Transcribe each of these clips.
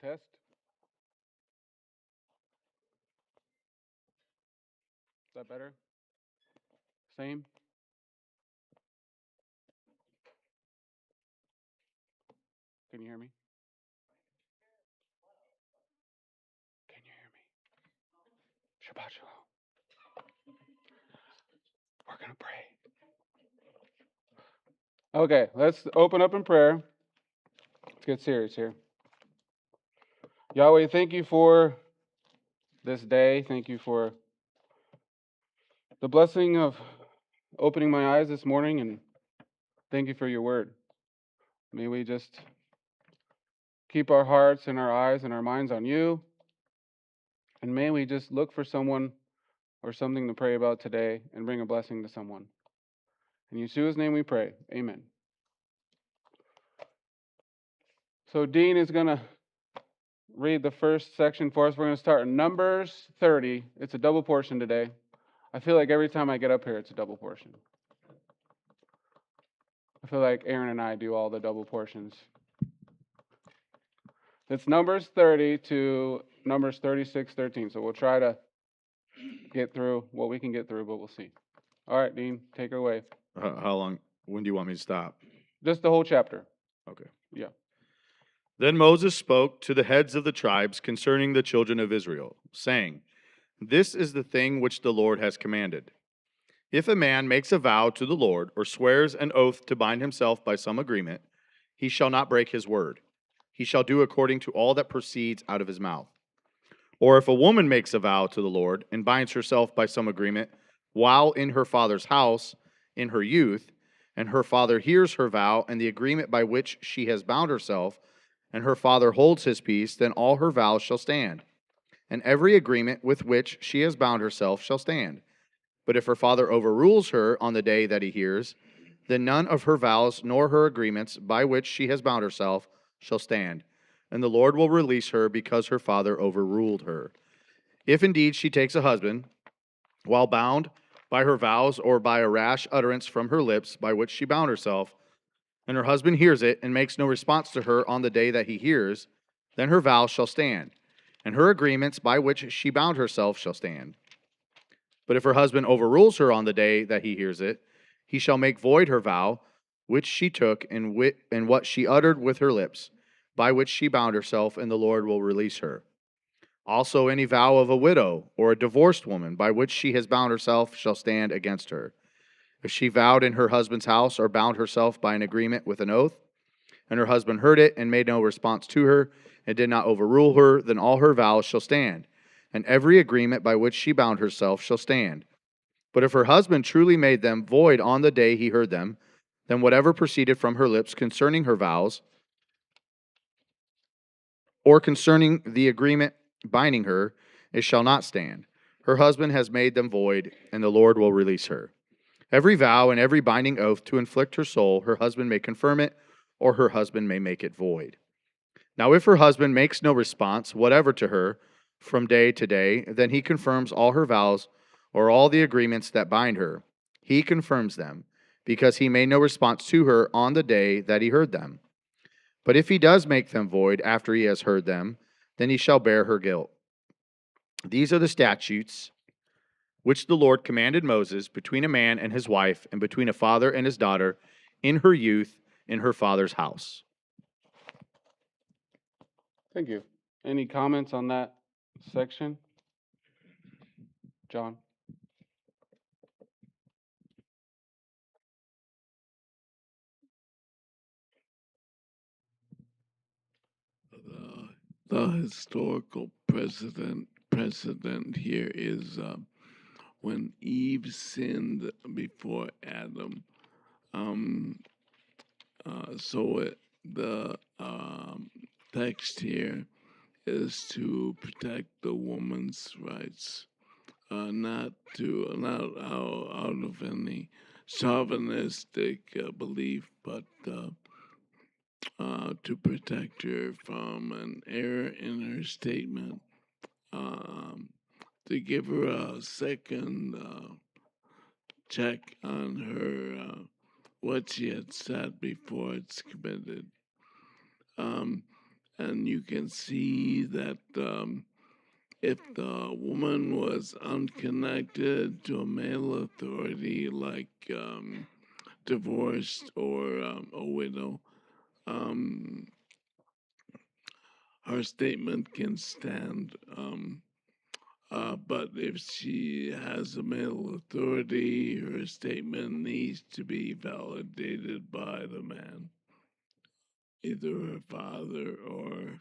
Test. Is that better? Same? Can you hear me? Can you hear me? Shabbat shalom. We're going to pray. Okay, let's open up in prayer. Let's get serious here. Yahweh, thank you for this day. Thank you for the blessing of opening my eyes this morning, and thank you for your word. May we just keep our hearts and our eyes and our minds on you, and may we just look for someone or something to pray about today and bring a blessing to someone. In Yeshua's name we pray. Amen. So Dean is going to read the first section for us. We're going to start in Numbers 30. It's a double portion today. I feel like every time I get up here, it's a double portion. I feel like Aaron and I do all the double portions. It's Numbers 30 to Numbers 36:13. So we'll try to get through what we can get through, but we'll see. All right, Dean, take it away. How long? When do you want me to stop? Just the whole chapter. Okay. Yeah. Then Moses spoke to the heads of the tribes concerning the children of Israel, saying, This is the thing which the Lord has commanded. If a man makes a vow to the Lord, or swears an oath to bind himself by some agreement, he shall not break his word. He shall do according to all that proceeds out of his mouth. Or if a woman makes a vow to the Lord, and binds herself by some agreement, while in her father's house, in her youth, and her father hears her vow and the agreement by which she has bound herself, and her father holds his peace, then all her vows shall stand, and every agreement with which she has bound herself shall stand. But if her father overrules her on the day that he hears, then none of her vows nor her agreements by which she has bound herself shall stand, and the Lord will release her because her father overruled her. If indeed she takes a husband, while bound by her vows or by a rash utterance from her lips by which she bound herself, and her husband hears it and makes no response to her on the day that he hears, then her vows shall stand, and her agreements by which she bound herself shall stand. But if her husband overrules her on the day that he hears it, he shall make void her vow, which she took, and what she uttered with her lips, by which she bound herself, and the Lord will release her. Also any vow of a widow or a divorced woman, by which she has bound herself, shall stand against her. If she vowed in her husband's house or bound herself by an agreement with an oath, and her husband heard it and made no response to her, and did not overrule her, then all her vows shall stand, and every agreement by which she bound herself shall stand. But if her husband truly made them void on the day he heard them, then whatever proceeded from her lips concerning her vows, or concerning the agreement binding her, it shall not stand. Her husband has made them void, and the Lord will release her. Every vow and every binding oath to inflict her soul, her husband may confirm it, or her husband may make it void. Now if her husband makes no response whatever to her from day to day, then he confirms all her vows or all the agreements that bind her. He confirms them, because he made no response to her on the day that he heard them. But if he does make them void after he has heard them, then he shall bear her guilt. These are the statutes which the Lord commanded Moses between a man and his wife, and between a father and his daughter, in her youth, in her father's house. Thank you. Any comments on that section? John? The historical precedent here is when Eve sinned before Adam. The text here is to protect the woman's rights, not out of any chauvinistic belief, but to protect her from an error in her statement, to give her a second check on her what she had said before it's committed. and you can see that if the woman was unconnected to a male authority, like divorced or a widow, um, her statement can stand. But if she has a male authority, her statement needs to be validated by the man, either her father or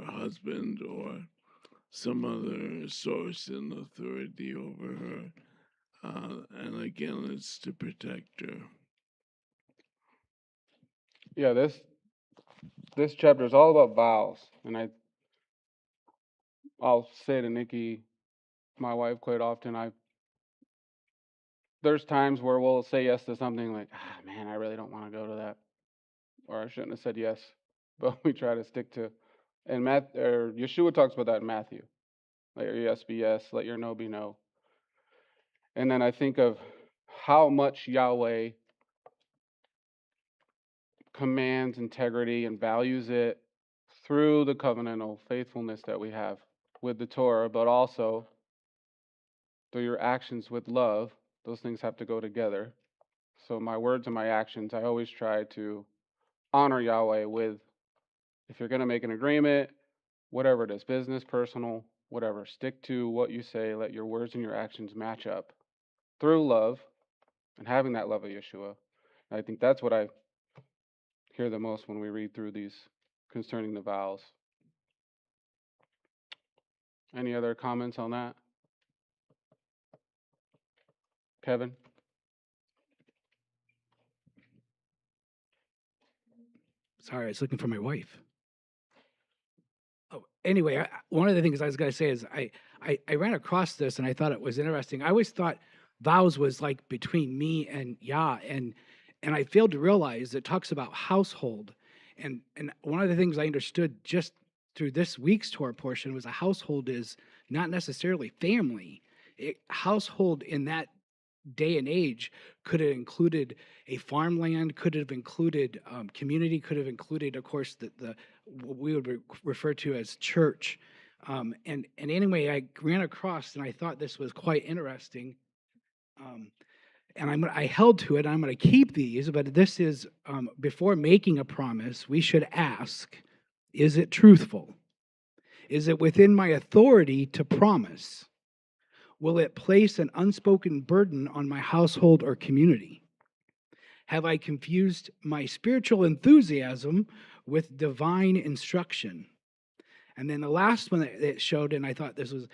husband or some other source and authority over her. And again, it's to protect her. Yeah, this chapter is all about vows, and I'll say to Nikki, my wife, quite often, there's times where we'll say yes to something like, man, I really don't want to go to that, or I shouldn't have said yes, but we try to stick to. And Yeshua talks about that in Matthew. Let your yes be yes, let your no be no. And then I think of how much Yahweh commands integrity and values it through the covenantal faithfulness that we have with the Torah, but also through your actions with love. Those things have to go together. So my words and my actions, I always try to honor Yahweh with, if you're going to make an agreement, whatever it is, business, personal, whatever, stick to what you say. Let your words and your actions match up through love and having that love of Yeshua. And I think that's what I hear the most when we read through these concerning the vows. Any other comments on that? Kevin? Sorry, I was looking for my wife. Oh, anyway, one of the things I was going to say is I ran across this and I thought it was interesting. I always thought vows was like between me and Yah, and I failed to realize it talks about household, and one of the things I understood just through this week's Torah portion was a household is not necessarily family. Household in that day and age could have included a farmland, could have included community, could have included, of course, the what we would refer to as church. And anyway, I ran across and I thought this was quite interesting. And I held to it. I'm going to keep these, but this is before making a promise, we should ask, is it truthful? Is it within my authority to promise? Will it place an unspoken burden on my household or community? Have I confused my spiritual enthusiasm with divine instruction? And then the last one that it showed, and I thought this was,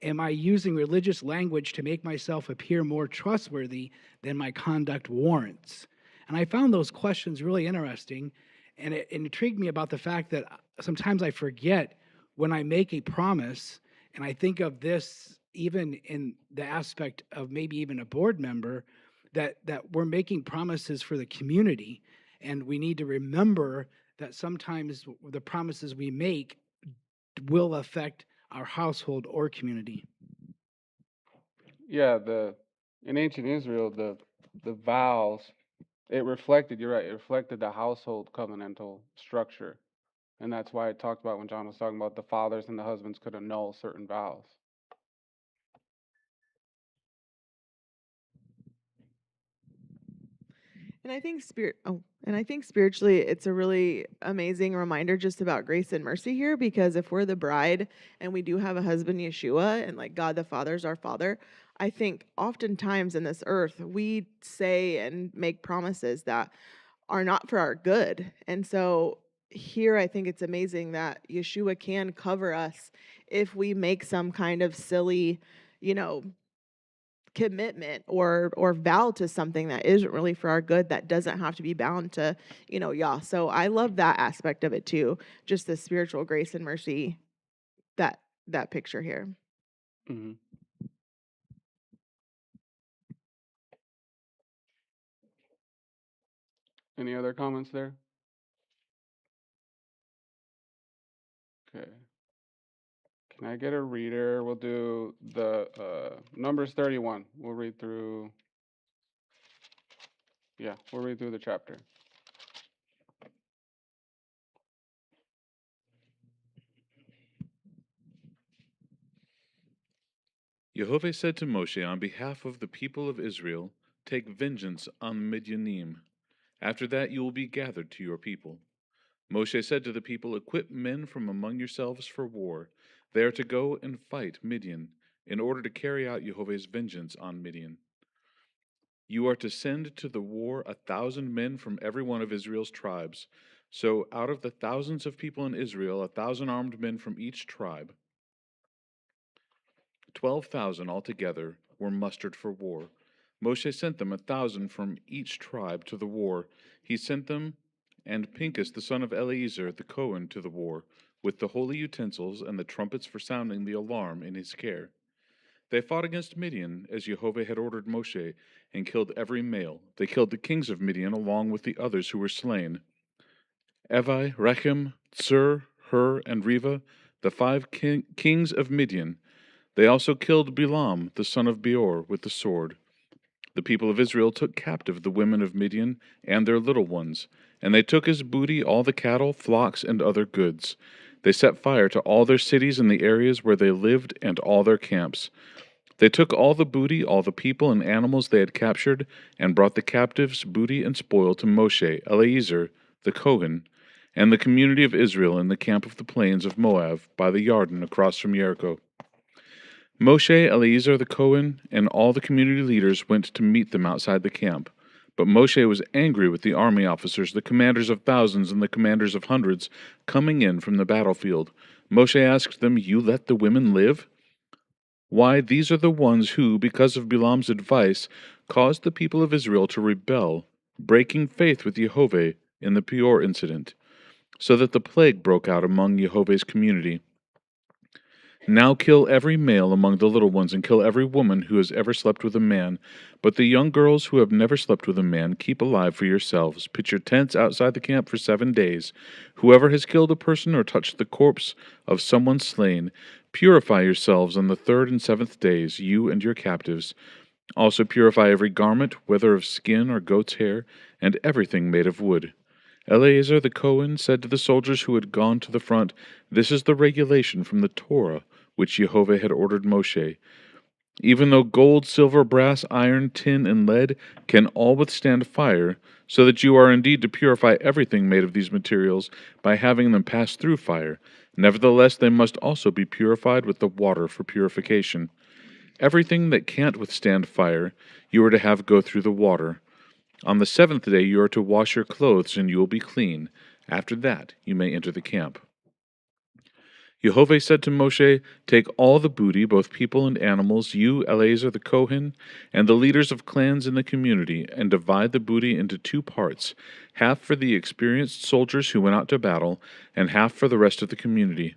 am I using religious language to make myself appear more trustworthy than my conduct warrants? And I found those questions really interesting, and it intrigued me about the fact that sometimes I forget when I make a promise, and I think of this even in the aspect of maybe even a board member, that we're making promises for the community, and we need to remember that sometimes the promises we make will affect our household or community. Yeah, in ancient Israel, the vows, it reflected, you're right, it reflected the household covenantal structure. And that's why it talked about when John was talking about the fathers and the husbands could annul certain vows. And I think spiritually it's a really amazing reminder just about grace and mercy here, because if we're the bride and we do have a husband, Yeshua, and like God the Father is our father, I think oftentimes in this earth we say and make promises that are not for our good. And so here I think it's amazing that Yeshua can cover us if we make some kind of silly, you know, commitment or vow to something that isn't really for our good, that doesn't have to be bound to, Yah. So I love that aspect of it too, just the spiritual grace and mercy, that picture here. Mm-hmm. Any other comments there? Okay. Can I get a reader? We'll do the Numbers 31. We'll read through the chapter. Yehovah said to Moshe on behalf of the people of Israel, "Take vengeance on Midianim. After that you will be gathered to your people." Moshe said to the people, "Equip men from among yourselves for war. They are to go and fight Midian, in order to carry out Yehovah's vengeance on Midian. You are to send to the war 1,000 men from every one of Israel's tribes. So out of the thousands of people in Israel, 1,000 armed men from each tribe, 12,000 altogether, were mustered for war. Moshe sent them 1,000 from each tribe to the war. He sent them and Pinchas the son of Eleazar the Cohen to the war, with the holy utensils and the trumpets for sounding the alarm in his care. They fought against Midian, as Yehovah had ordered Moshe, and killed every male. They killed the kings of Midian along with the others who were slain: Evi, Rechem, Tsur, Hur, and Reva, the 5 kings of Midian. They also killed Bilam, the son of Beor, with the sword. The people of Israel took captive the women of Midian and their little ones, and they took as booty all the cattle, flocks, and other goods. They set fire to all their cities and the areas where they lived and all their camps. They took all the booty, all the people and animals they had captured, and brought the captives' booty and spoil to Moshe, Eleazar, the Kohen, and the community of Israel in the camp of the plains of Moab by the Yarden across from Jericho. Moshe, Eleazar the Kohen, and all the community leaders went to meet them outside the camp. But Moshe was angry with the army officers, the commanders of thousands and the commanders of hundreds, coming in from the battlefield. Moshe asked them, "You let the women live? Why, these are the ones who, because of Bilam's advice, caused the people of Israel to rebel, breaking faith with Yehovah in the Peor incident, so that the plague broke out among Yehovah's community. Now kill every male among the little ones, and kill every woman who has ever slept with a man. But the young girls who have never slept with a man, keep alive for yourselves. Pitch your tents outside the camp for 7 days. Whoever has killed a person or touched the corpse of someone slain, purify yourselves on the 3rd and 7th days, you and your captives. Also purify every garment, whether of skin or goat's hair, and everything made of wood." Eleazar the Cohen said to the soldiers who had gone to the front, "This is the regulation from the Torah, which Yehovah had ordered Moshe. Even though gold, silver, brass, iron, tin, and lead can all withstand fire, so that you are indeed to purify everything made of these materials by having them pass through fire. Nevertheless, they must also be purified with the water for purification. Everything that can't withstand fire, you are to have go through the water. On the 7th day you are to wash your clothes, and you will be clean. After that you may enter the camp." Yehovah said to Moshe, "Take all the booty, both people and animals, you, Eleazar the Kohen, and the leaders of clans in the community, and divide the booty into 2 parts, half for the experienced soldiers who went out to battle, and half for the rest of the community.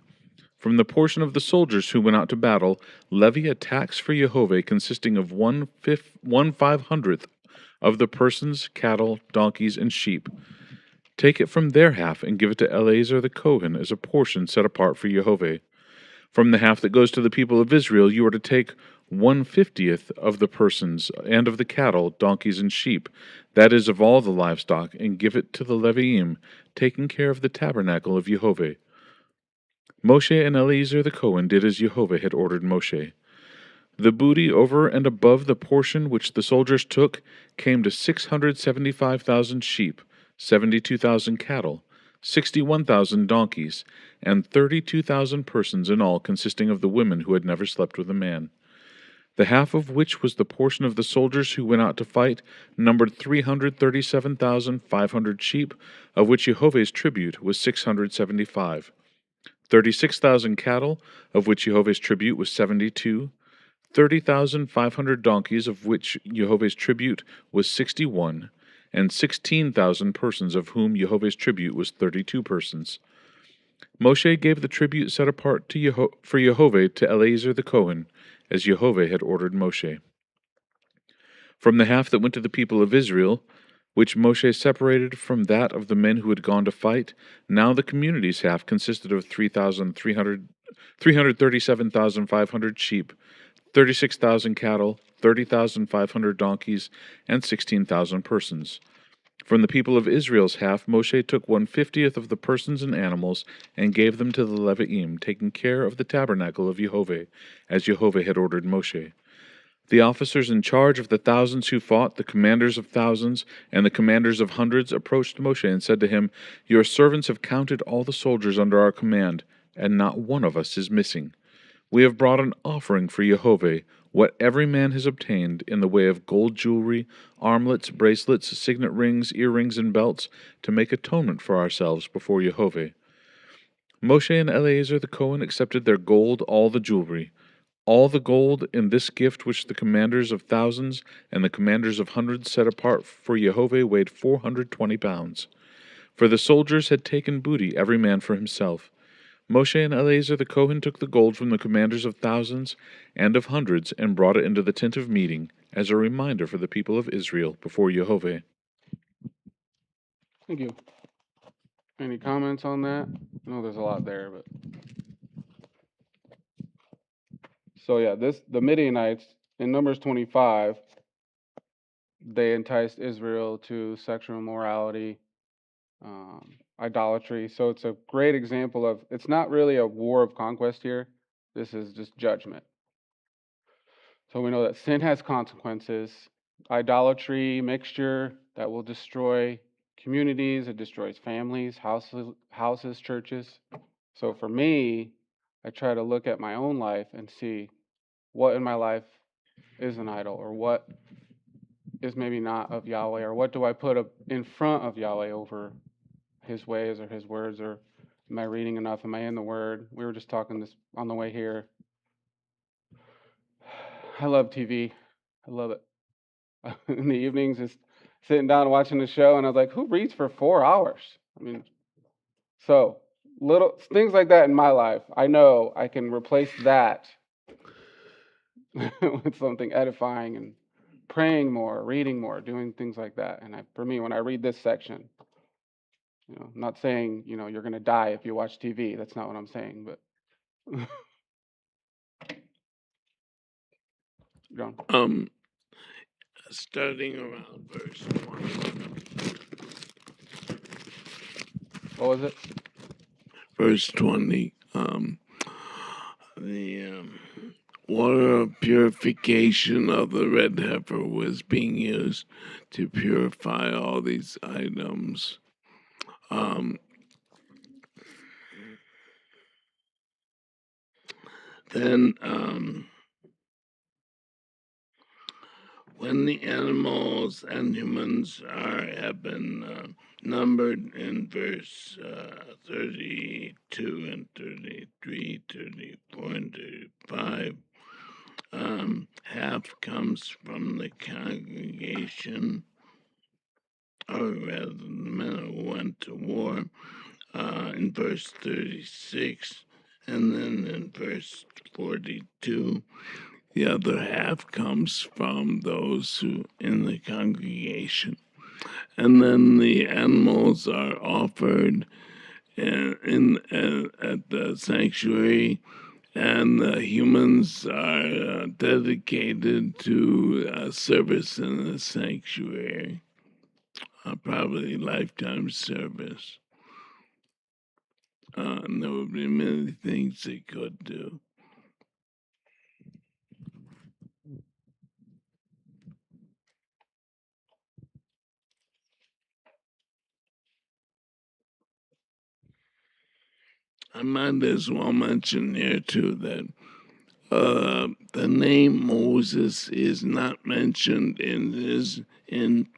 From the portion of the soldiers who went out to battle, levy a tax for Yehovah consisting of 1/500th of the persons, cattle, donkeys, and sheep. Take it from their half and give it to Eleazar the Kohen as a portion set apart for Yehovah. From the half that goes to the people of Israel, you are to take 1/50th of the persons and of the cattle, donkeys, and sheep, that is, of all the livestock, and give it to the Leviim, taking care of the tabernacle of Yehovah." Moshe and Eleazar the Kohen did as Yehovah had ordered Moshe. The booty over and above the portion which the soldiers took came to 675,000 sheep, 72,000 cattle, 61,000 donkeys, and 32,000 persons in all, consisting of the women who had never slept with a man. The half of which was the portion of the soldiers who went out to fight, numbered 337,500 sheep, of which Yehovah's tribute was 675. 36,000 cattle, of which Yehovah's tribute was 72. 30,500 donkeys, of which Yehovah's tribute was 61, and 16,000 persons, of whom Yehovah's tribute was 32 persons. Moshe gave the tribute set apart for Yehovah to Eleazar the Kohen, as Yehovah had ordered Moshe. From the half that went to the people of Israel, which Moshe separated from that of the men who had gone to fight, now the community's half consisted of 337,500 sheep, 36,000 cattle, 30,500 donkeys, and 16,000 persons. From the people of Israel's half, Moshe took 1/50 of the persons and animals, and gave them to the Levi'im, taking care of the tabernacle of Jehovah, as Jehovah had ordered Moshe. The officers in charge of the thousands who fought, the commanders of thousands, and the commanders of hundreds, approached Moshe and said to him, Your servants have counted all the soldiers under our command, and not one of us is missing. We have brought an offering for Jehovah, what every man has obtained in the way of gold jewelry, armlets, bracelets, signet rings, earrings, and belts, to make atonement for ourselves before Jehovah. Moshe and Eleazar the Cohen accepted their gold, all the jewelry. All the gold in this gift which the commanders of thousands and the commanders of hundreds set apart for Jehovah weighed 420 pounds. For the soldiers had taken booty, every man for himself. Moshe and Eleazar the Cohen took the gold from the commanders of thousands and of hundreds and brought it into the tent of meeting as a reminder for the people of Israel before Jehovah. Thank you. Any comments on that? I know there's a lot there, but so yeah, the Midianites in Numbers 25, they enticed Israel to sexual immorality, idolatry. So it's a great example of, it's not really a war of conquest here. This is just judgment. So we know that sin has consequences. Idolatry, mixture, that will destroy communities. It destroys families, houses, churches. So for me, I try to look at my own life and see what in my life is an idol, or what is maybe not of Yahweh, or what do I put up in front of Yahweh over His ways or His words, or am I reading enough? Am I in the Word? We were just talking this on the way here. I love TV. I love it. In the evenings, just sitting down and watching the show, and I was like, who reads for 4 hours? I mean, so little things like that in my life. I know I can replace that with something edifying and praying more, reading more, doing things like that. And for me, when I read this section, I'm not saying, you're going to die if you watch TV. That's not what I'm saying, but John. Starting around verse 20. What was it? Verse 20. The water of purification of the red heifer was being used to purify all these items. Then when the animals and humans have been numbered in verse 32 and 33, 34 and 35, half comes from the congregation, or rather the men who went to war, in verse 36, and then in verse 42, the other half comes from those who in the congregation. And then the animals are offered at the sanctuary, and the humans are dedicated to service in the sanctuary, probably lifetime service. And there would be many things they could do. I might as well mention here too that the name Moses is not mentioned in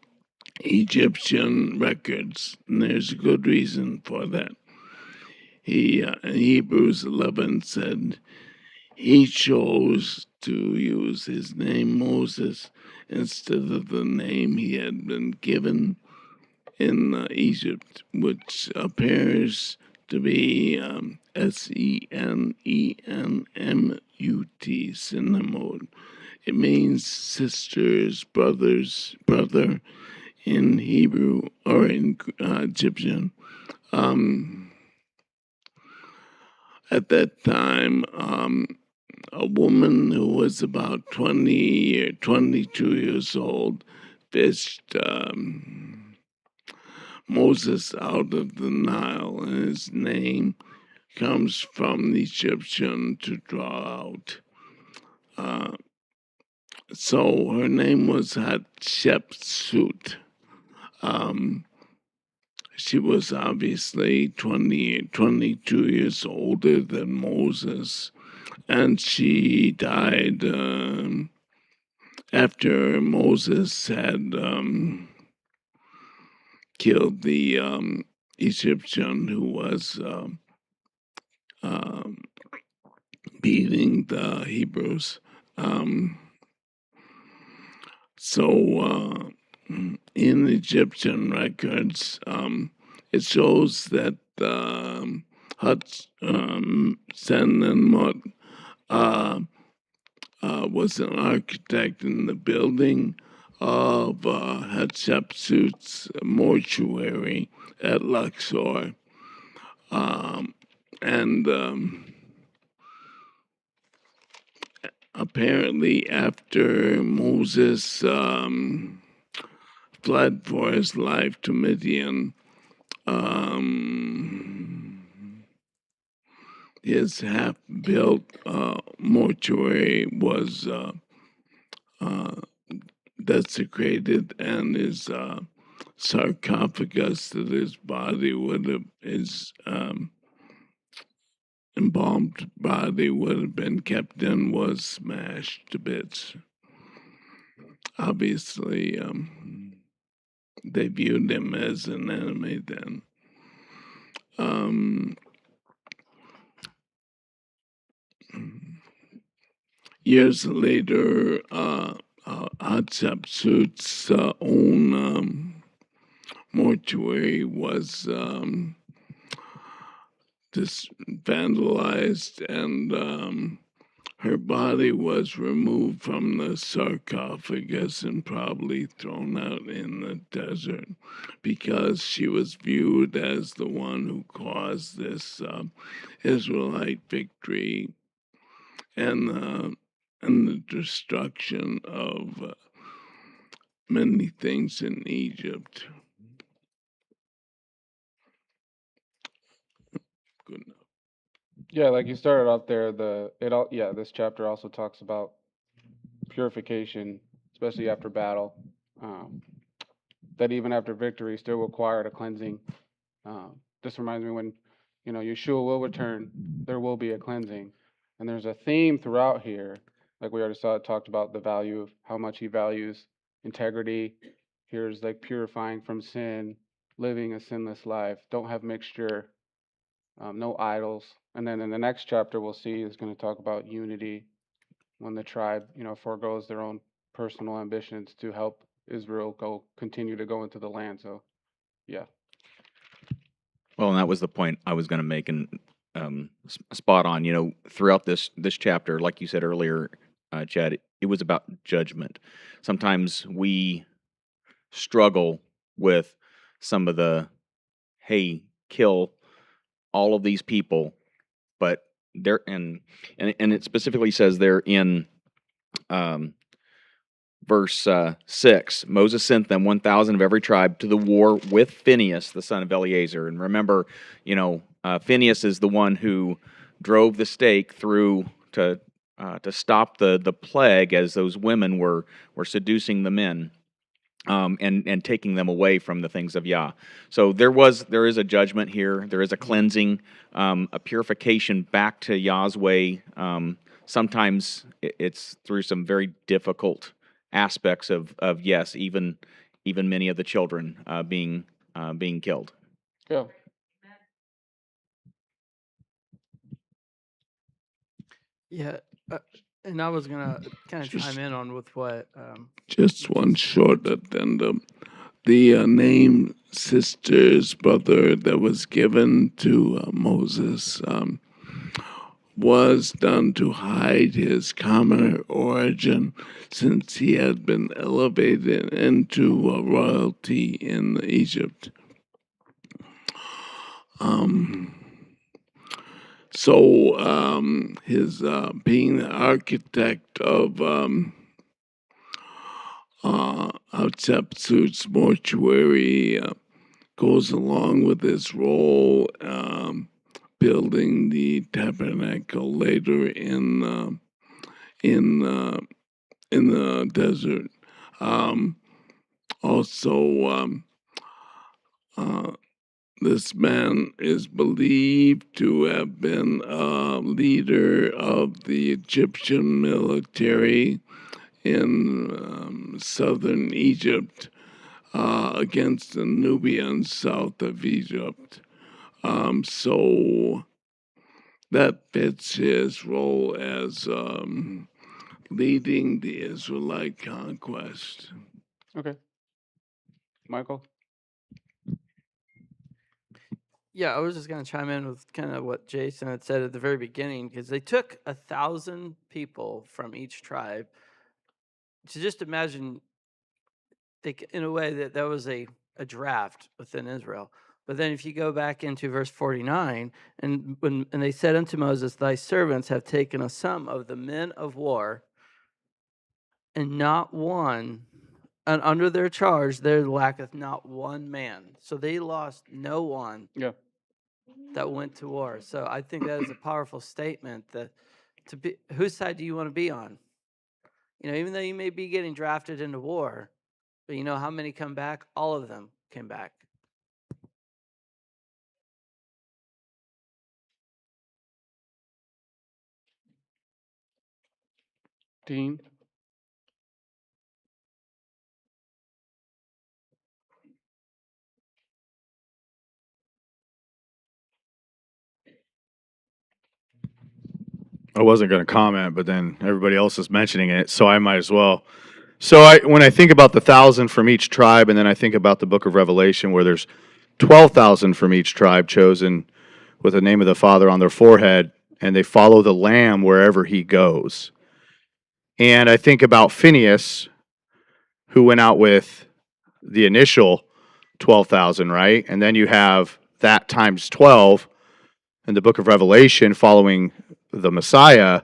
Egyptian records, and there's a good reason for that. He in Hebrews 11 said he chose to use his name Moses instead of the name he had been given in Egypt, which appears to be Senemut, Cinnamon. It means sisters, brothers, brother in Hebrew or in Egyptian. At that time, a woman who was about 20 or 22 years old fished Moses out of the Nile, and his name comes from the Egyptian to draw out. So her name was Hatshepsut. She was obviously 22 years older than Moses, and she died after Moses had killed the Egyptian who was beating the Hebrews. So in Egyptian records, it shows that Senenmut was an architect in the building of Hatshepsut's mortuary at Luxor. And apparently after Moses fled for his life to Midian, his half-built mortuary was desecrated, and his sarcophagus that his body his embalmed body would have been kept in was smashed to bits. Obviously, they viewed him as an enemy then. Years later, Hatshepsut's own mortuary was just vandalized, and her body was removed from the sarcophagus and probably thrown out in the desert because she was viewed as the one who caused this Israelite victory and the destruction of many things in Egypt. Good enough. Yeah, like you started out there, this chapter also talks about purification, especially after battle. That even after victory, still required a cleansing. This reminds me when, Yeshua will return, there will be a cleansing, and there's a theme throughout here. Like we already talked about the value of how much he values integrity. Here's like purifying from sin, living a sinless life, don't have mixture, no idols. And then in the next chapter, we'll see is going to talk about unity when the tribe, forgoes their own personal ambitions to help Israel continue to go into the land. So, yeah. Well, and that was the point I was going to make, and spot on. Throughout this chapter, like you said earlier, Chad, it was about judgment. Sometimes we struggle with some of the, hey, kill all of these people, but they're and it specifically says there in verse 6, Moses sent them 1,000 of every tribe to the war with Phinehas, the son of Eleazar. And remember, Phinehas is the one who drove the stake through to stop the plague as those women were seducing the men. And taking them away from the things of Yah. So there is a judgment here. There is a cleansing, a purification back to Yah's way. Sometimes it's through some very difficult aspects of yes, even many of the children being killed. Yeah. Yeah, and I was gonna kind of chime in on with what. Just one short addendum. The name sister's brother that was given to Moses was done to hide his common origin, since he had been elevated into royalty in Egypt. So his being the architect of Hatshepsut's mortuary goes along with his role building the tabernacle later in the desert. Also, this man is believed to have been a leader of the Egyptian military in southern Egypt against the Nubians south of Egypt. So that fits his role as leading the Israelite conquest. Okay. Michael? Yeah, I was just going to chime in with kind of what Jason had said at the very beginning, because they took 1,000 people from each tribe. To just imagine, in a way, that was a draft within Israel. But then if you go back into verse 49, and they said unto Moses, thy servants have taken a sum of the men of war, and not one, and under their charge there lacketh not one man. So they lost no one Yeah. that went to war. So I think that is a powerful statement, that to be, whose side do you want to be on? You know, even though you may be getting drafted into war, but you know how many come back? All of them came back. Dean? I wasn't going to comment, but then everybody else is mentioning it, so I might as well. So when I think about the 1,000 from each tribe, and then I think about the book of Revelation where there's 12,000 from each tribe chosen with the name of the Father on their forehead, and they follow the Lamb wherever he goes. And I think about Phineas, who went out with the initial 12,000, right? And then you have that times 12 in the book of Revelation following the Messiah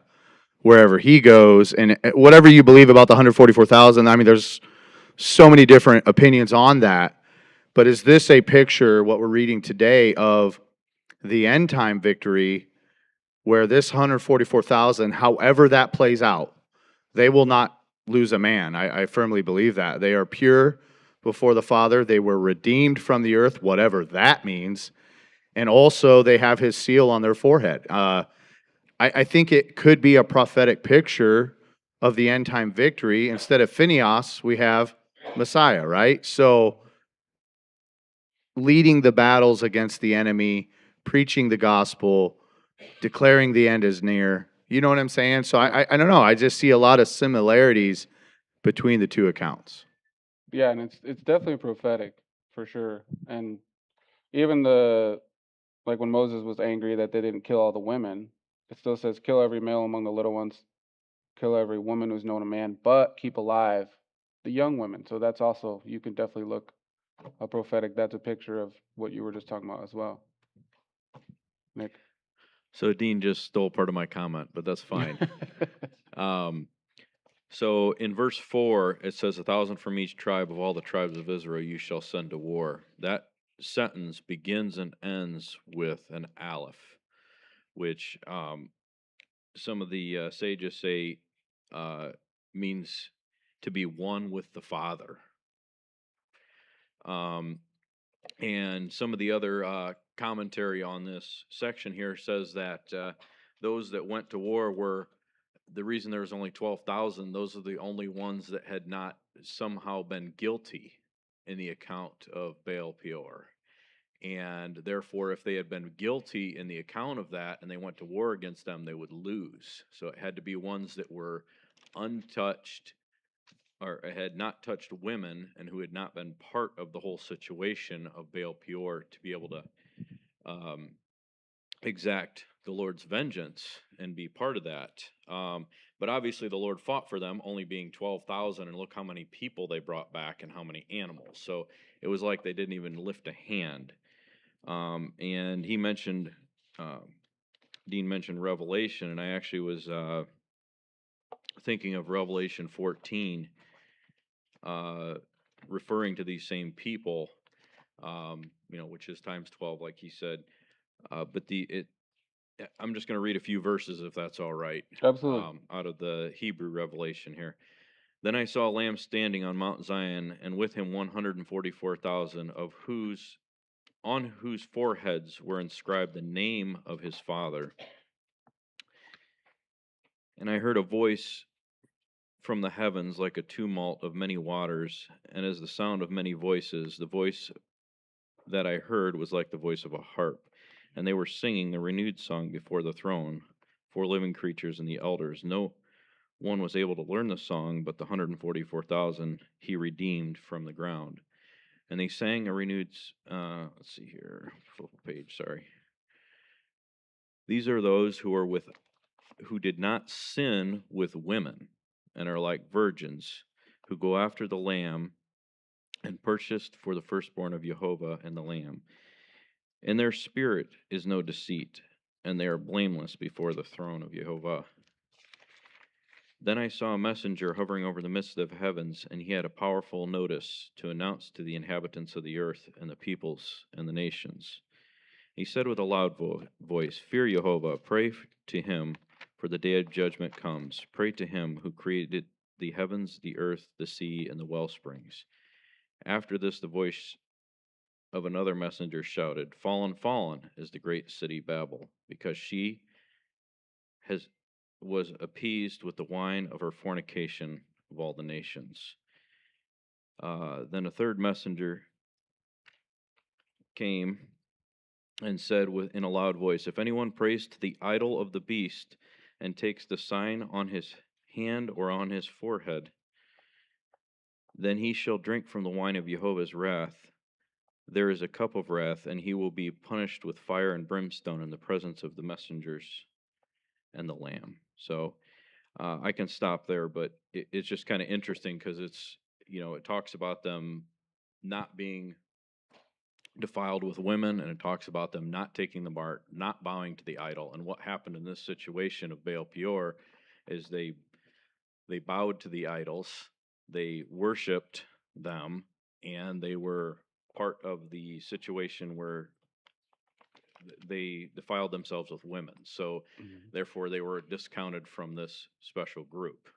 wherever he goes. And whatever you believe about the 144,000, I mean, there's so many different opinions on that. But is this a picture, what we're reading today, of the end time victory where this 144,000, however that plays out, they will not lose a man? I firmly believe that. They are pure before the Father. They were redeemed from the earth, whatever that means. And also, they have his seal on their forehead. I think it could be a prophetic picture of the end time victory. Instead of Phineas, we have Messiah, right? So, leading the battles against the enemy, preaching the gospel, declaring the end is near. You know what I'm saying? So I don't know. I just see a lot of similarities between the two accounts. Yeah, and it's definitely prophetic for sure. And even the like when Moses was angry that they didn't kill all the women, it still says kill every male among the little ones, kill every woman who's known a man, but keep alive the young women. So that's also, you can definitely look a prophetic. That's a picture of what you were just talking about as well. Nick. So Dean just stole part of my comment, but that's fine. So in verse 4, it says, 1,000 from each tribe of all the tribes of Israel you shall send to war. That sentence begins and ends with an aleph, which some of the sages say means to be one with the Father. And some of the other commentary on this section here says that those that went to war were, the reason there was only 12,000, those are the only ones that had not somehow been guilty in the account of Baal Peor. And therefore, if they had been guilty in the account of that and they went to war against them, they would lose. So it had to be ones that were untouched or had not touched women and who had not been part of the whole situation of Baal Peor to be able to exact the Lord's vengeance and be part of that. But obviously the Lord fought for them, only being 12,000, and look how many people they brought back and how many animals. So it was like they didn't even lift a hand. And he mentioned, Dean mentioned Revelation, and I actually was thinking of Revelation 14, referring to these same people. which is times 12, like he said. But I'm just going to read a few verses if that's all right. Absolutely. Out of the Hebrew Revelation here. Then I saw a lamb standing on Mount Zion, and with him 144,000, on whose foreheads were inscribed the name of his Father. And I heard a voice from the heavens like a tumult of many waters, and as the sound of many voices. The voice that I heard was like the voice of a harp, and they were singing a renewed song before the throne, 4 living creatures and the elders. No one was able to learn the song, but the 144,000 he redeemed from the ground. And they sang a renewed, let's see here, full page, sorry. These are those who did not sin with women, and are like virgins, who go after the Lamb, and purchased for the firstborn of Jehovah and the Lamb. In their spirit is no deceit, and they are blameless before the throne of Jehovah. Then I saw a messenger hovering over the midst of heavens, and he had a powerful notice to announce to the inhabitants of the earth and the peoples and the nations. He said with a loud voice, Fear Jehovah, pray to him, for the day of judgment comes. Pray to him who created the heavens, the earth, the sea, and the well springs. After this, the voice of another messenger shouted, Fallen, fallen is the great city Babel, because she was appeased with the wine of her fornication of all the nations. Then a third messenger came and said in a loud voice, If anyone prays to the idol of the beast and takes the sign on his hand or on his forehead, then he shall drink from the wine of Jehovah's wrath. There is a cup of wrath, and he will be punished with fire and brimstone in the presence of the messengers and the Lamb. So I can stop there, but it's just kind of interesting because it talks about them not being defiled with women, and it talks about them not taking the mark, not bowing to the idol. And what happened in this situation of Baal Peor is they bowed to the idols, they worshipped them, and they were part of the situation where they defiled themselves with women. So therefore they were discounted from this special group.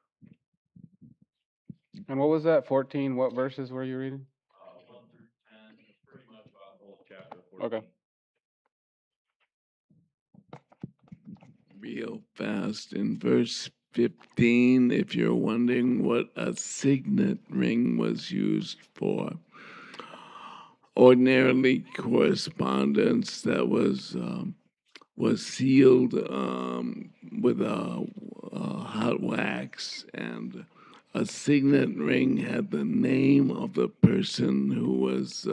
And what was that? 14? What verses were you reading? 1 through 10, pretty much about the whole chapter 14. Okay. Real fast in verse 15, if you're wondering what a signet ring was used for, ordinarily correspondence that was sealed with a hot wax, and a signet ring had the name of the person who was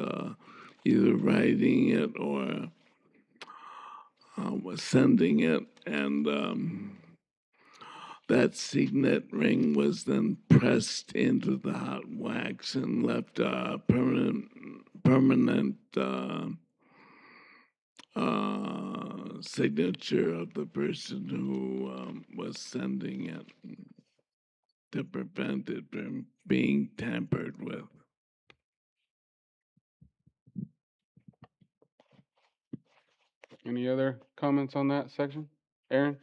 either writing it or was sending it, and that signet ring was then pressed into the hot wax and left a permanent signature of the person who was sending it, to prevent it from being tampered with. Any other comments on that section? Aaron?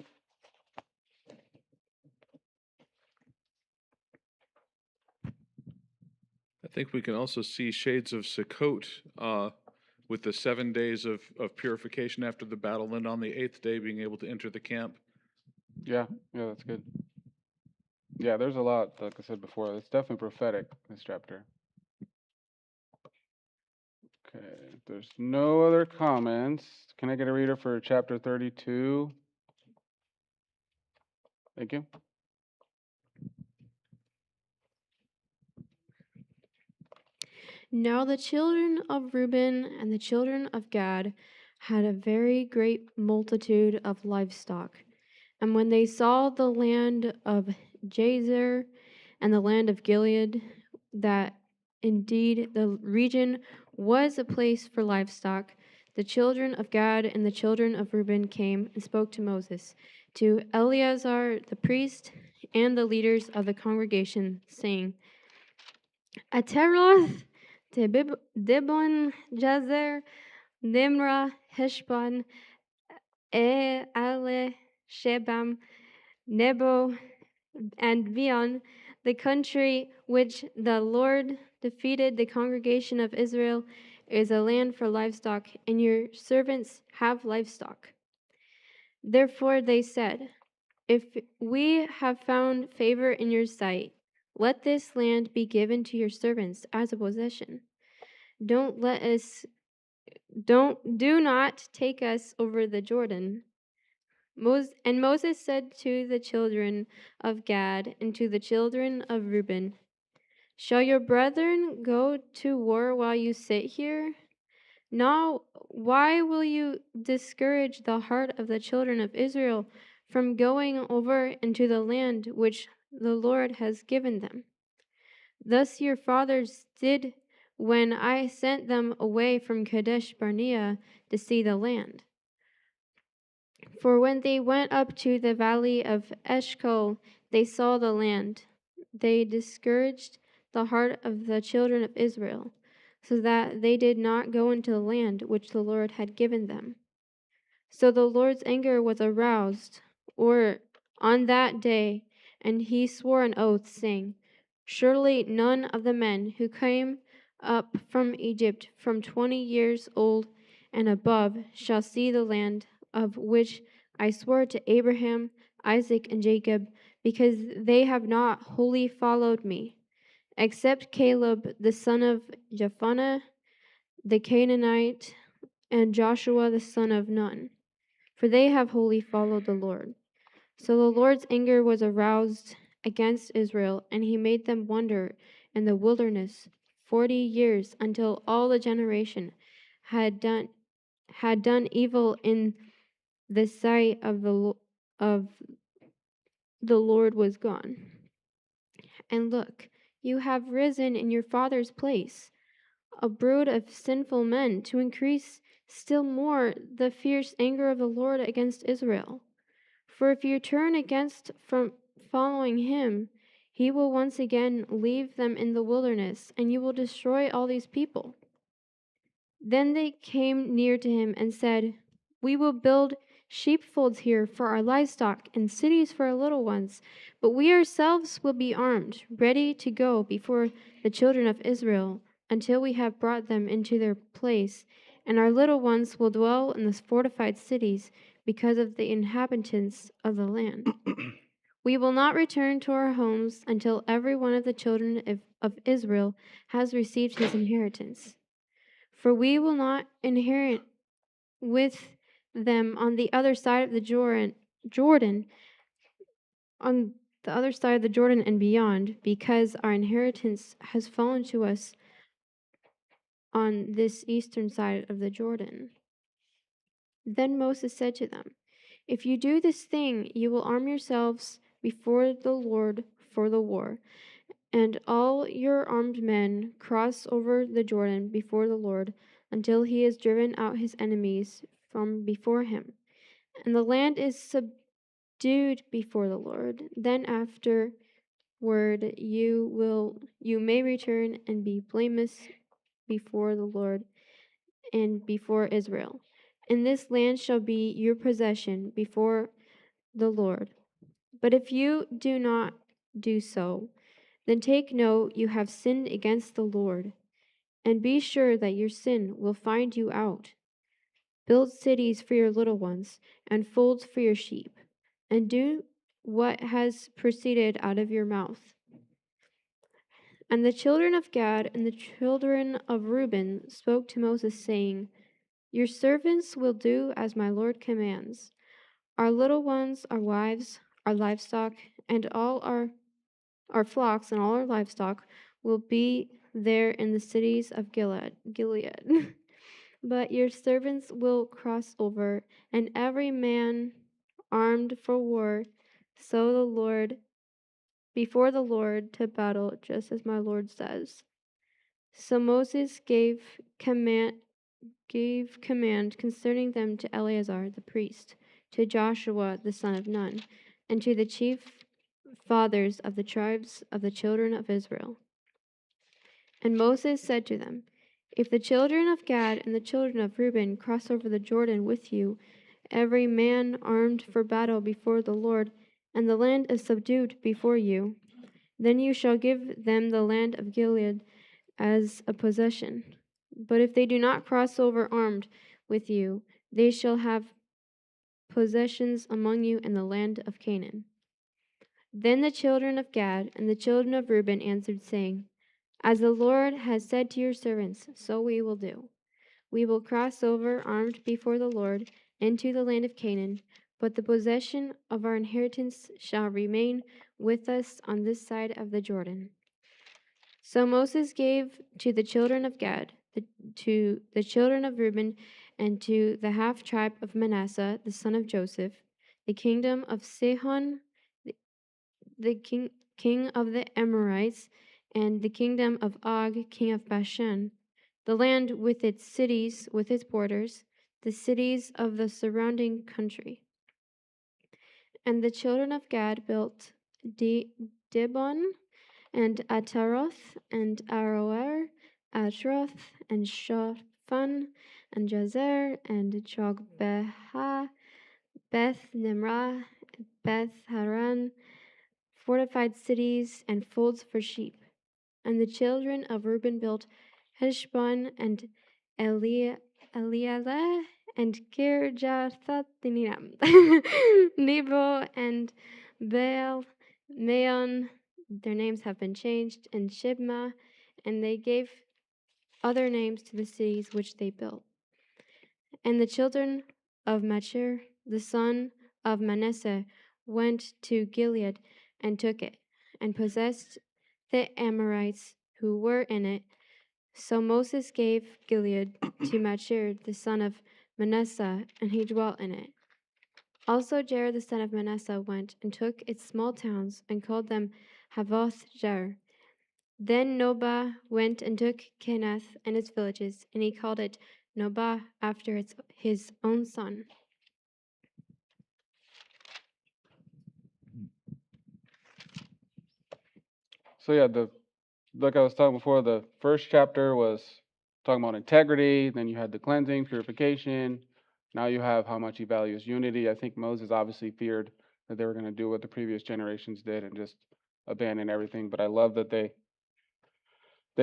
I think we can also see shades of Sukkot with the 7 days of purification after the battle, and on the 8th day being able to enter the camp. Yeah, that's good. Yeah, there's a lot, like I said before. It's definitely prophetic, this chapter. Okay, if there's no other comments, can I get a reader for chapter 32? Thank you. Now the children of Reuben and the children of Gad had a very great multitude of livestock. And when they saw the land of Jazer and the land of Gilead, that indeed the region was a place for livestock, the children of Gad and the children of Reuben came and spoke to Moses, to Eleazar the priest, and the leaders of the congregation, saying, At Dibon, Jazer, Nimrah, Heshbon, Ale, Shebam, Nebo, and Vion, the country which the Lord defeated the congregation of Israel, is a land for livestock, and your servants have livestock. Therefore they said, if we have found favor in your sight, let this land be given to your servants as a possession. Do not take us over the Jordan. And Moses said to the children of Gad and to the children of Reuben, shall your brethren go to war while you sit here? Now, why will you discourage the heart of the children of Israel from going over into the land which the Lord has given them? Thus your fathers did when I sent them away from Kadesh Barnea to see the land. For when they went up to the valley of Eshcol, they saw the land. They discouraged the heart of the children of Israel, so that they did not go into the land which the Lord had given them. So the Lord's anger was aroused, on that day, and he swore an oath, saying, surely none of the men who came up from Egypt from 20 years old and above shall see the land of which I swore to Abraham, Isaac, and Jacob, because they have not wholly followed me, except Caleb the son of Jephunneh the Canaanite, and Joshua the son of Nun, for they have wholly followed the Lord. So the Lord's anger was aroused against Israel, and he made them wander in the wilderness 40 years, until all the generation had done evil in the sight of the Lord was gone. And look, you have risen in your father's place, a brood of sinful men, to increase still more the fierce anger of the Lord against Israel. For if you turn from following him, he will once again leave them in the wilderness, and you will destroy all these people. Then they came near to him and said, we will build sheepfolds here for our livestock and cities for our little ones, but we ourselves will be armed, ready to go before the children of Israel until we have brought them into their place, and our little ones will dwell in the fortified cities because of the inhabitants of the land. We will not return to our homes until every one of the children of Israel has received his inheritance. For we will not inherit with them on the other side of the Jordan, on the other side of the Jordan and beyond, because our inheritance has fallen to us on this eastern side of the Jordan. Then Moses said to them, if you do this thing, you will arm yourselves before the Lord for the war, and all your armed men cross over the Jordan before the Lord until he has driven out his enemies from before him, and the land is subdued before the Lord. Then afterward you may return and be blameless before the Lord and before Israel. And this land shall be your possession before the Lord. But if you do not do so, then take note you have sinned against the Lord, and be sure that your sin will find you out. Build cities for your little ones, and folds for your sheep, and do what has proceeded out of your mouth. And the children of Gad and the children of Reuben spoke to Moses, saying, your servants will do as my Lord commands. Our little ones, our wives, our livestock, and all our flocks and all our livestock will be there in the cities of Gilead. But your servants will cross over, and every man armed for war, so the Lord before the Lord to battle, just as my Lord says. So Moses gave command concerning them to Eleazar the priest, to Joshua the son of Nun, and to the chief fathers of the tribes of the children of Israel. And Moses said to them, If the children of Gad and the children of Reuben cross over the Jordan with you, every man armed for battle before the Lord, and the land is subdued before you, then you shall give them the land of Gilead as a possession. But if they do not cross over armed with you, they shall have possessions among you in the land of Canaan. Then the children of Gad and the children of Reuben answered, saying, As the Lord has said to your servants, so we will do. We will cross over armed before the Lord into the land of Canaan, but the possession of our inheritance shall remain with us on this side of the Jordan. So Moses gave to the children of Gad, to the children of Reuben, and to the half tribe of Manasseh, the son of Joseph, the kingdom of Sihon, the king of the Amorites, and the kingdom of Og, king of Bashan, the land with its cities, with its borders, the cities of the surrounding country. And the children of Gad built Dibon, and Ataroth, and Aroer, Atroth, and Shaphan, and Jazer, and Jogbeha, Beth Nimrah, Beth Haran, fortified cities, and folds for sheep. And the children of Reuben built Heshbon, and Elealeh, and Kirjathaim, Nebo, and Baal, Maon. Their names have been changed, and Shibmah, and they gave other names to the cities which they built. And the children of Machir, the son of Manasseh, went to Gilead and took it, and possessed the Amorites who were in it. So Moses gave Gilead to Machir, the son of Manasseh, and he dwelt in it. Also Jair, the son of Manasseh, went and took its small towns, and called them Havoth Jair. Then Nobah went and took Kenath and its villages, and he called it Nobah after his own son. So yeah, like I was talking before, the first chapter was talking about integrity. Then you had the cleansing, purification. Now you have how much he values unity. I think Moses obviously feared that they were going to do what the previous generations did and just abandon everything. But I love that they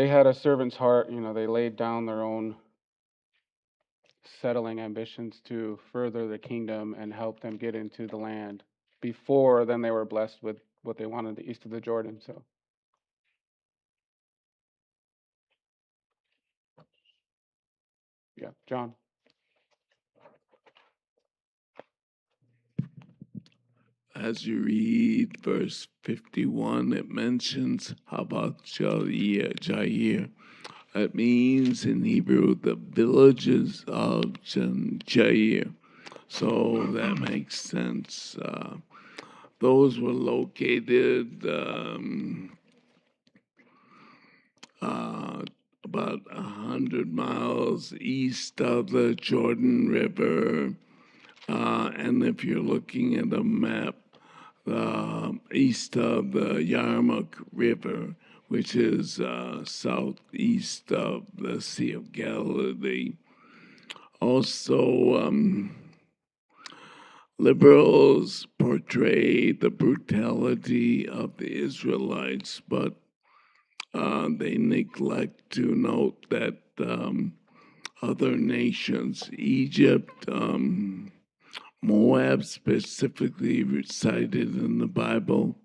had a servant's heart. You know, they laid down their own settling ambitions to further the kingdom and help them get into the land before then they were blessed with what they wanted east of the Jordan. So yeah, John. As you read verse 51, it mentions Habat Jair. It means in Hebrew the villages of Jair. So that makes sense. Those were located about 100 miles east of the Jordan River. And if you're looking at a map, east of the Yarmuk River, which is southeast of the Sea of Galilee. Also, liberals portray the brutality of the Israelites, but they neglect to note that other nations, Egypt, Moab specifically cited in the Bible,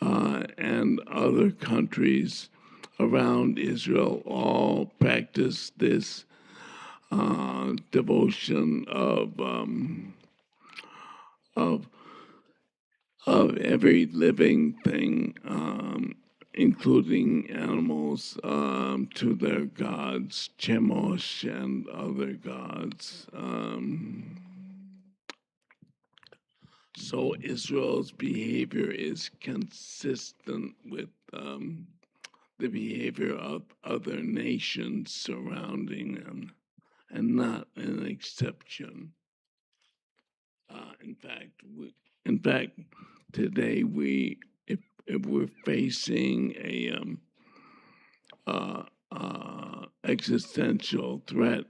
and other countries around Israel all practice this devotion of every living thing, including animals, to their gods, Chemosh and other gods. So Israel's behavior is consistent with the behavior of other nations surrounding them, and not an exception. In fact, today if we're facing existential threat,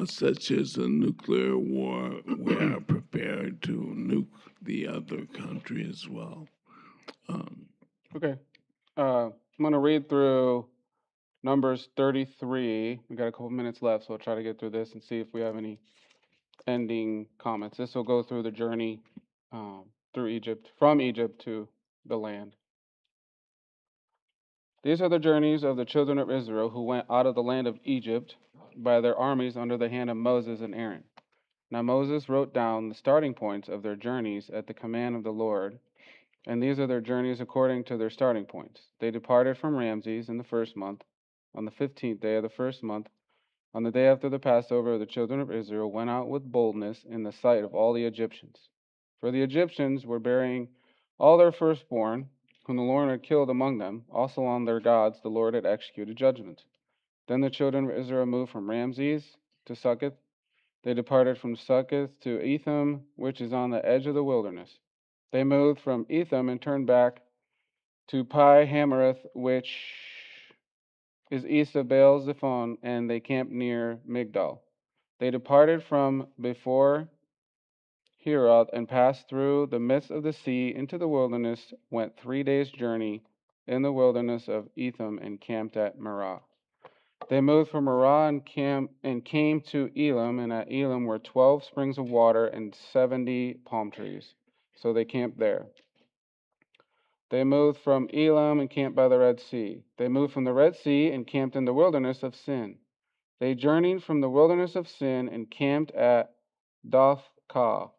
such as a nuclear war, we are prepared to nuke the other country as well. Okay. I'm going to read through Numbers 33. We got a couple minutes left, so I'll try to get through this and see if we have any ending comments. This will go through the journey through Egypt, from Egypt to the land. These are the journeys of the children of Israel who went out of the land of Egypt by their armies under the hand of Moses and Aaron. Now Moses wrote down the starting points of their journeys at the command of the Lord, and these are their journeys according to their starting points. They departed from Ramses in the first month, on the 15th day of the first month. On the day after the Passover, the children of Israel went out with boldness in the sight of all the Egyptians. For the Egyptians were burying all their firstborn, whom the Lord had killed among them. Also on their gods the Lord had executed judgment. Then the children of Israel moved from Ramses to Succoth. They departed from Succoth to Etham, which is on the edge of the wilderness. They moved from Etham and turned back to Pi Hammerath, which is east of Baal Zephon, and they camped near Migdal. They departed from before Heroth and passed through the midst of the sea into the wilderness, went 3 days' journey in the wilderness of Etham, and camped at Marah. They moved from Marah and came to Elim, and at Elim were 12 springs of water and 70 palm trees. So they camped there. They moved from Elim and camped by the Red Sea. They moved from the Red Sea and camped in the wilderness of Sin. They journeyed from the wilderness of Sin and camped at Dothkah.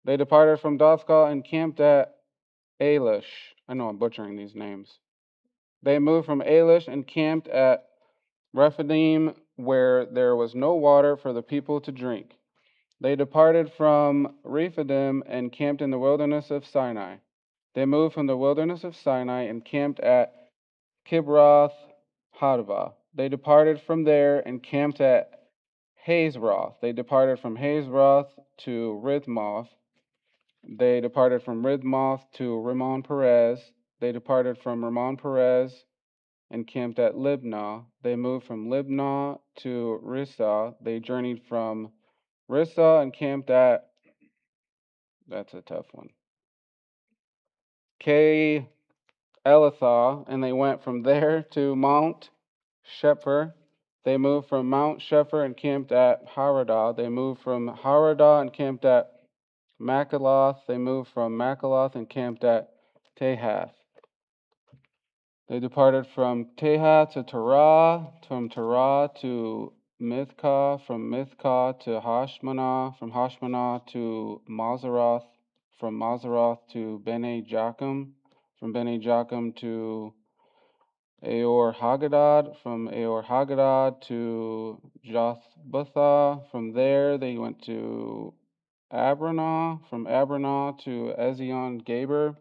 They departed from Dothkah and camped at Elish. I know I'm butchering these names. They moved from Elish and camped at Rephidim, where there was no water for the people to drink. They departed from Rephidim and camped in the wilderness of Sinai. They moved from the wilderness of Sinai and camped at Kibroth Hadavah. They departed from there and camped at Hazeroth. They departed from Hazeroth to Rithmoth. They departed from Rithmoth to Rimmon Perez. They departed from Rimmon Perez and camped at Libnah. They moved from Libnah to Rissah. They journeyed from Rissah and camped at, that's a tough one, Elathah, and they went from there to Mount Shepher. They moved from Mount Shepher and camped at Haradah. They moved from Haradah and camped at Makaloth. They moved from Makaloth and camped at Tehath. They departed from Tehath to Terah, from Terah to Mithkah, from Mithkah to Hashmanah, from Hashmanah to Mazeroth, from Mazeroth to Bene Jachem, from Bene Jachem to Aor Haggadad, from Aor Haggadad to Jothbatha. From there they went to Abranah, from Abranah to Ezion Gaber,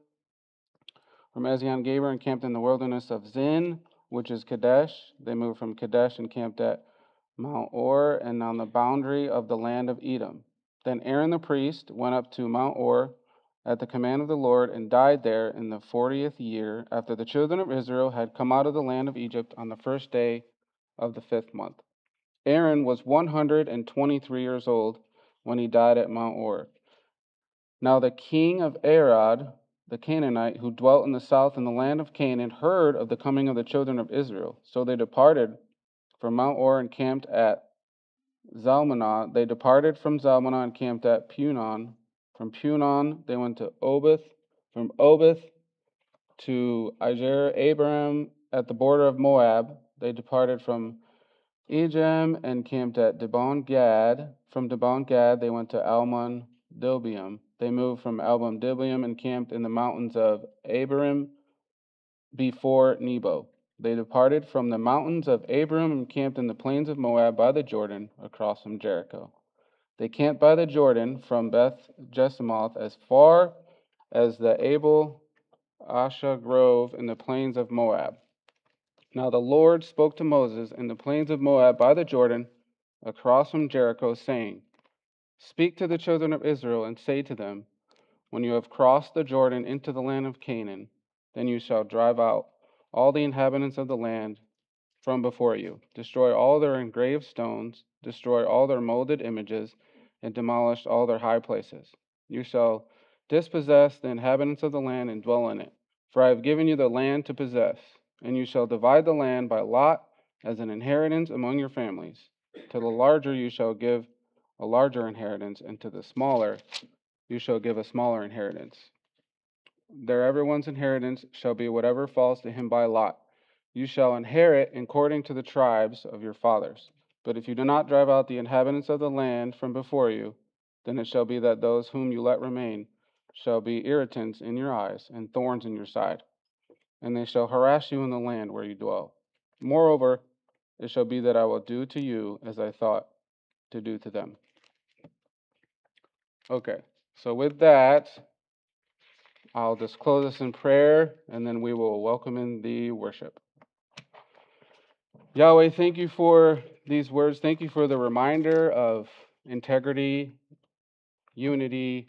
from Ezion Gaber and camped in the wilderness of Zin, which is Kadesh. They moved from Kadesh and camped at Mount Or and on the boundary of the land of Edom. Then Aaron the priest went up to Mount Or at the command of the Lord and died there in the 40th year after the children of Israel had come out of the land of Egypt on the first day of the 5th month. Aaron was 123 years old when he died at Mount Or. Now the king of Arad, the Canaanite, who dwelt in the south in the land of Canaan, heard of the coming of the children of Israel. So they departed from Mount Or and camped at Zalmanah. They departed from Zalmanah and camped at Punon. From Punon they went to Obith. From Obith to Ijer Abraham at the border of Moab. They departed from Ejem and camped at Dibon Gad. From Dibon Gad they went to Almon Dilbium. They moved from Almon Dilbium and camped in the mountains of Abiram before Nebo. They departed from the mountains of Abiram and camped in the plains of Moab by the Jordan, across from Jericho. They camped by the Jordan from Beth Jesimoth as far as the Abel Asha Grove in the plains of Moab. Now the Lord spoke to Moses in the plains of Moab by the Jordan, across from Jericho, saying, Speak to the children of Israel and say to them, When you have crossed the Jordan into the land of Canaan, then you shall drive out all the inhabitants of the land from before you. Destroy all their engraved stones, destroy all their molded images, and demolish all their high places. You shall dispossess the inhabitants of the land and dwell in it. For I have given you the land to possess, and you shall divide the land by lot as an inheritance among your families. To the larger you shall give a larger inheritance, and to the smaller you shall give a smaller inheritance. There everyone's inheritance shall be whatever falls to him by lot. You shall inherit according to the tribes of your fathers. But if you do not drive out the inhabitants of the land from before you, then it shall be that those whom you let remain shall be irritants in your eyes and thorns in your side, and they shall harass you in the land where you dwell. Moreover, it shall be that I will do to you as I thought to do to them. Okay, so with that, I'll just close us in prayer, and then we will welcome in the worship. Yahweh, thank you for these words. Thank you for the reminder of integrity, unity,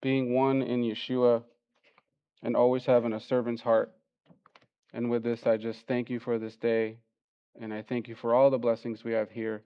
being one in Yeshua, and always having a servant's heart. And with this, I just thank you for this day, and I thank you for all the blessings we have here.